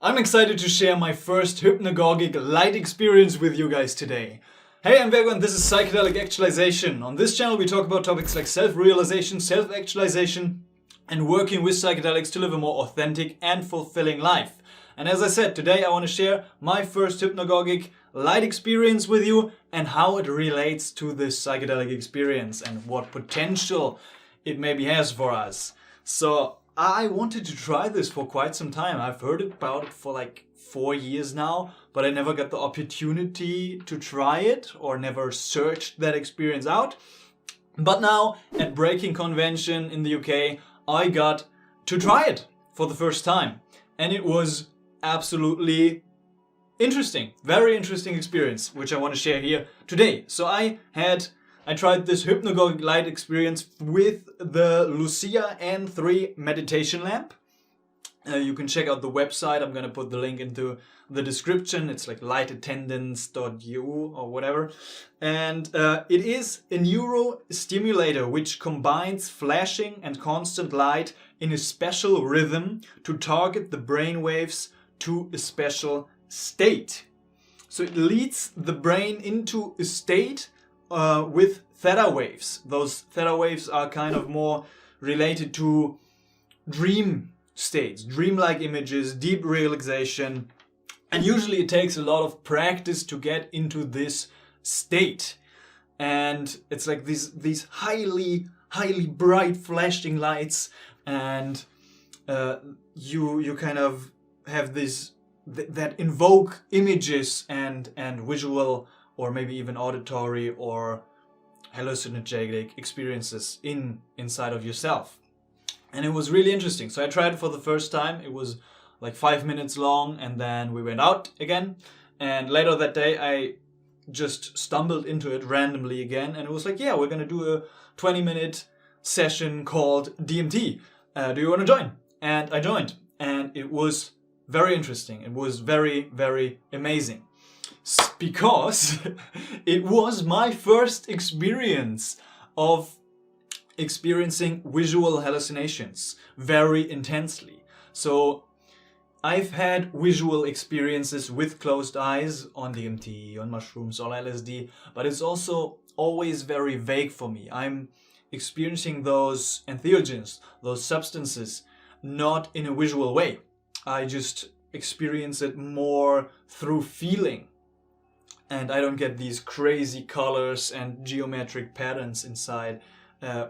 I'm excited to share my first hypnagogic light experience with you guys today. Hey, I'm Virgo and this is Psychedelic Actualization. On this channel we talk about topics like self-realization, self-actualization and working with psychedelics to live a more authentic and fulfilling life. And as I said, today I want to share my first hypnagogic light experience with you and how it relates to this psychedelic experience and what potential it maybe has for us. So I wanted to try this for quite some time. I've heard about it for like 4 years now, but I never got the opportunity to try it or never searched that experience out. But now at Breaking Convention in the UK, I got to try it for the first time. And it was absolutely interesting, very interesting experience, which I want to share here today. So I tried this hypnagogic light experience with the Lucia N3 meditation lamp. You can check out the website. I'm going to put the link into the description. It's like lightattendance.eu or whatever. And it is a neurostimulator which combines flashing and constant light in a special rhythm to target the brain waves to a special state. So it leads the brain into a state with theta waves. Those theta waves are kind of more related to dream states, dreamlike images, deep relaxation. And usually it takes a lot of practice to get into this state. And it's like these highly bright flashing lights, and you kind of have that invoke images and visual or maybe even auditory or hallucinogenic experiences inside of yourself. And it was really interesting. So I tried it for the first time. It was like 5 minutes long, and then we went out again. And later that day I just stumbled into it randomly again, and it was like, yeah, we're gonna do a 20-minute session called DMT. Do you want to join? And I joined, and it was very interesting. It was very, very amazing. Because it was my first experience of experiencing visual hallucinations very intensely. So I've had visual experiences with closed eyes on DMT, on mushrooms, on LSD, but it's also always very vague for me. I'm experiencing those entheogens, those substances, not in a visual way. I just experience it more through feeling. And I don't get these crazy colors and geometric patterns inside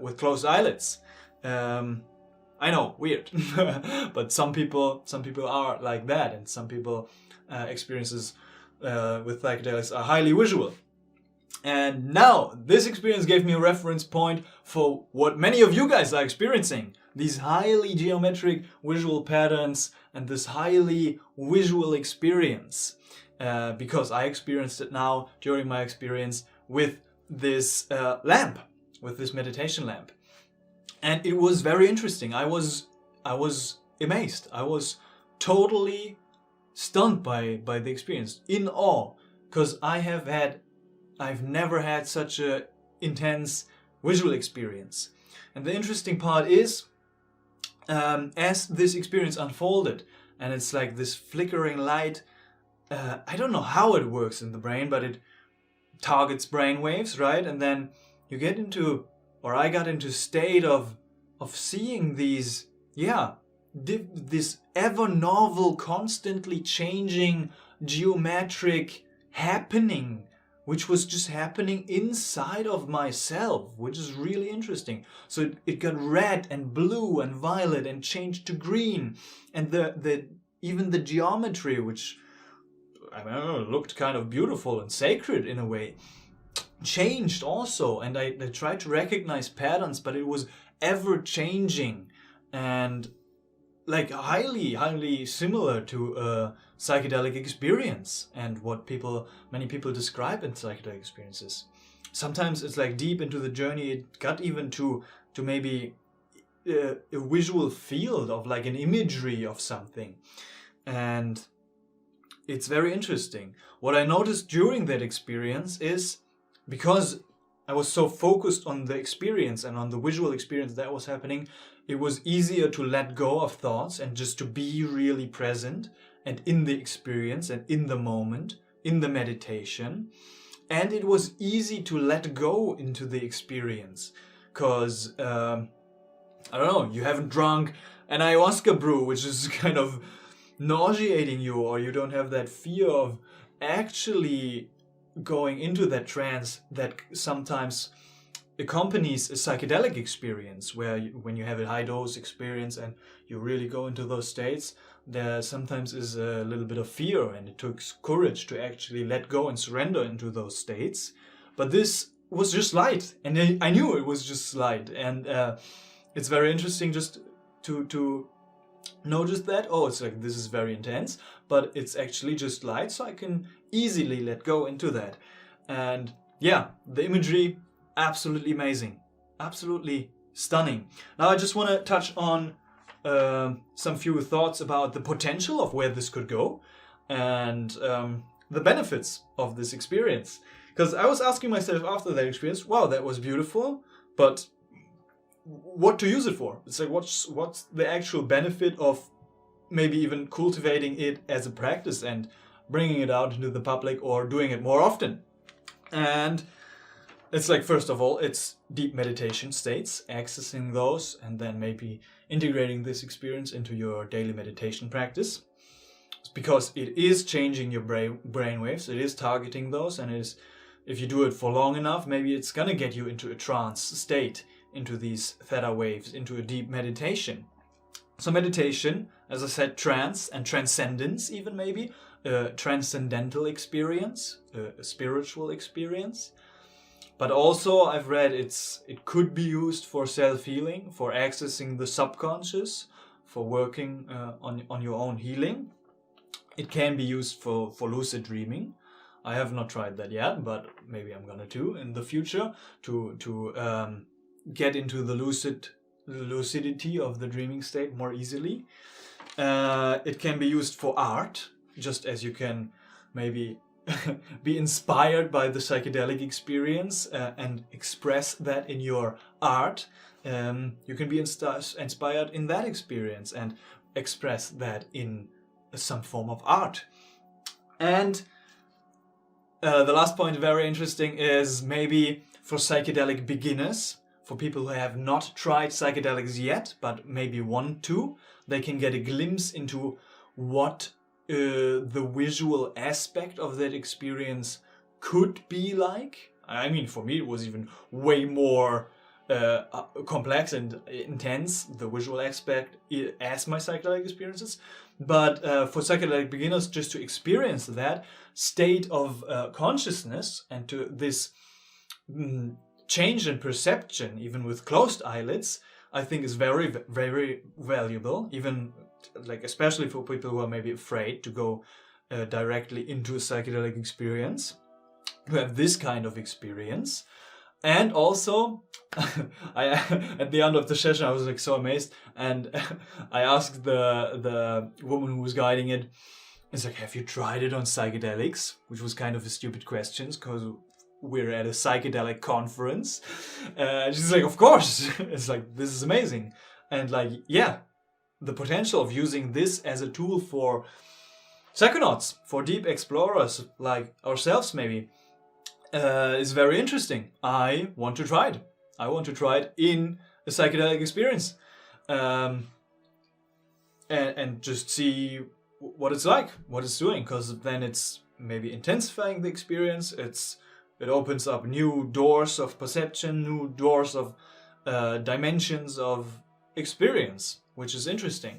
with closed eyelids. I know, weird, but some people are like that, and some people experiences with psychedelics are highly visual. And now this experience gave me a reference point for what many of you guys are experiencing. These highly geometric visual patterns and this highly visual experience. Because I experienced it now during my experience with this lamp, with this meditation lamp. And it was very interesting. I was amazed. I was totally stunned by the experience, in awe, because I've never had such a intense visual experience. And the interesting part is, as this experience unfolded, and it's like this flickering light, I don't know how it works in the brain, but it targets brain waves, right? And then you get into, or I got into state of seeing these, this ever novel, constantly changing geometric happening, which was just happening inside of myself, which is really interesting. So it got red and blue and violet and changed to green, and even the geometry, which I don't know, looked kind of beautiful and sacred in a way, changed also. And I tried to recognize patterns, but it was ever changing and like highly similar to a psychedelic experience and what many people describe in psychedelic experiences. Sometimes it's like deep into the journey, it got even to maybe a visual field of like an imagery of something. And it's very interesting. What I noticed during that experience is, because I was so focused on the experience and on the visual experience that was happening, it was easier to let go of thoughts and just to be really present and in the experience and in the moment, in the meditation. And it was easy to let go into the experience because, I don't know, you haven't drunk an ayahuasca brew, which is kind of nauseating you, or you don't have that fear of actually going into that trance that sometimes accompanies a psychedelic experience, where when you have a high dose experience and you really go into those states, there sometimes is a little bit of fear, and it took courage to actually let go and surrender into those states. But this was just light, and I knew it was just light, and it's very interesting just to notice that, oh, it's like, this is very intense, but it's actually just light, so I can easily let go into that. And yeah, the imagery, absolutely amazing, absolutely stunning. Now I just want to touch on some few thoughts about the potential of where this could go, and the benefits of this experience. Because I was asking myself after that experience, wow, that was beautiful, but what to use it for? It's like, what's the actual benefit of maybe even cultivating it as a practice and bringing it out into the public, or doing it more often? And it's like, first of all, it's deep meditation states, accessing those, and then maybe integrating this experience into your daily meditation practice. It's because it is changing your brain waves, it is targeting those, and if you do it for long enough, maybe it's gonna get you into a trance state, into these theta waves, into a deep meditation. So meditation, as I said, trance and transcendence, even maybe, a transcendental experience, a spiritual experience. But also, I've read it could be used for self-healing, for accessing the subconscious, for working on your own healing. It can be used for lucid dreaming. I have not tried that yet, but maybe I'm gonna do in the future to get into the lucidity of the dreaming state more easily. It can be used for art, just as you can maybe be inspired by the psychedelic experience and express that in your art. You can be inspired in that experience and express that in some form of art. And the last point, very interesting, is maybe for psychedelic beginners, for people who have not tried psychedelics yet, but maybe want to, they can get a glimpse into what the visual aspect of that experience could be like. I mean, for me, it was even way more complex and intense, the visual aspect, as my psychedelic experiences. But for psychedelic beginners, just to experience that state of consciousness and to this change in perception, even with closed eyelids, I think is very, very valuable, even like especially for people who are maybe afraid to go directly into a psychedelic experience, who have this kind of experience. And also, at the end of the session, I was like so amazed, and I asked the woman who was guiding it, it's like, have you tried it on psychedelics? Which was kind of a stupid question, because we're at a psychedelic conference. She's like, of course. It's like, this is amazing. And like, yeah, the potential of using this as a tool for psychonauts, for deep explorers like ourselves maybe, is very interesting. I want to try it. I want to try it in a psychedelic experience, and just see what it's like, what it's doing, because then it's maybe intensifying the experience. It opens up new doors of perception, new doors of dimensions of experience, which is interesting.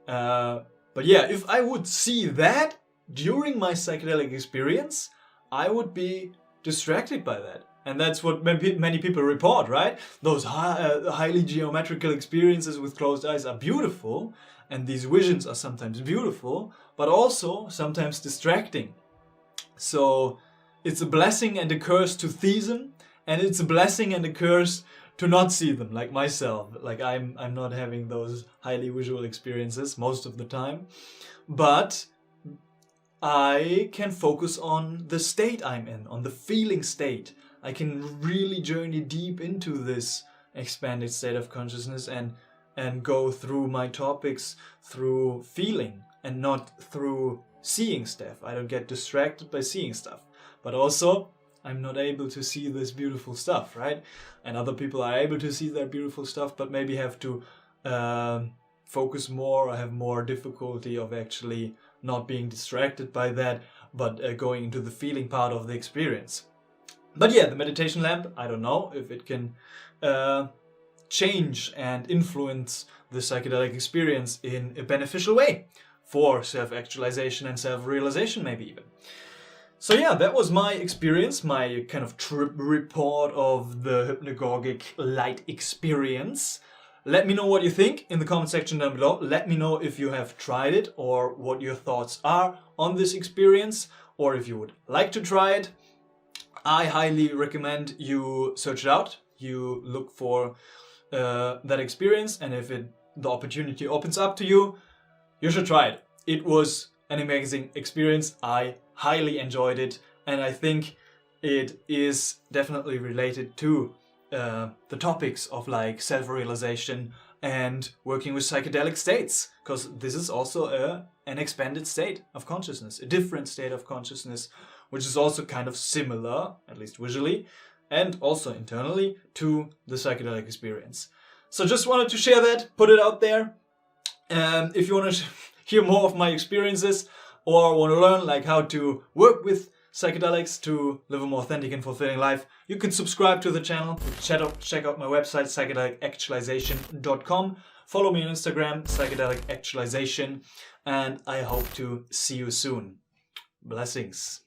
But yeah, if I would see that during my psychedelic experience, I would be distracted by that. And that's what many people report, right? Those highly geometrical experiences with closed eyes are beautiful, and these visions are sometimes beautiful, but also sometimes distracting. So it's a blessing and a curse to see them, and it's a blessing and a curse to not see them, like myself. Like I'm not having those highly visual experiences most of the time, but I can focus on the state I'm in, on the feeling state. I can really journey deep into this expanded state of consciousness and go through my topics through feeling and not through seeing stuff. I don't get distracted by seeing stuff. But also, I'm not able to see this beautiful stuff, right? And other people are able to see that beautiful stuff, but maybe have to focus more or have more difficulty of actually not being distracted by that, but going into the feeling part of the experience. But yeah, the meditation lamp, I don't know if it can change and influence the psychedelic experience in a beneficial way for self-actualization and self-realization maybe even. So yeah, that was my experience, my kind of trip report of the hypnagogic light experience. Let me know what you think in the comment section down below. Let me know if you have tried it or what your thoughts are on this experience, or if you would like to try it. I highly recommend you search it out. You look for that experience, and if the opportunity opens up to you, you should try it. It was an amazing experience. I highly enjoyed it, and I think it is definitely related to the topics of like self-realization and working with psychedelic states, because this is also an expanded state of consciousness, a different state of consciousness, which is also kind of similar, at least visually, and also internally, to the psychedelic experience. So just wanted to share that, put it out there. If you want to hear more of my experiences or want to learn like how to work with psychedelics to live a more authentic and fulfilling life, you can subscribe to the channel, check out my website psychedelicactualization.com, follow me on Instagram, Psychedelic Actualization, and I hope to see you soon. Blessings.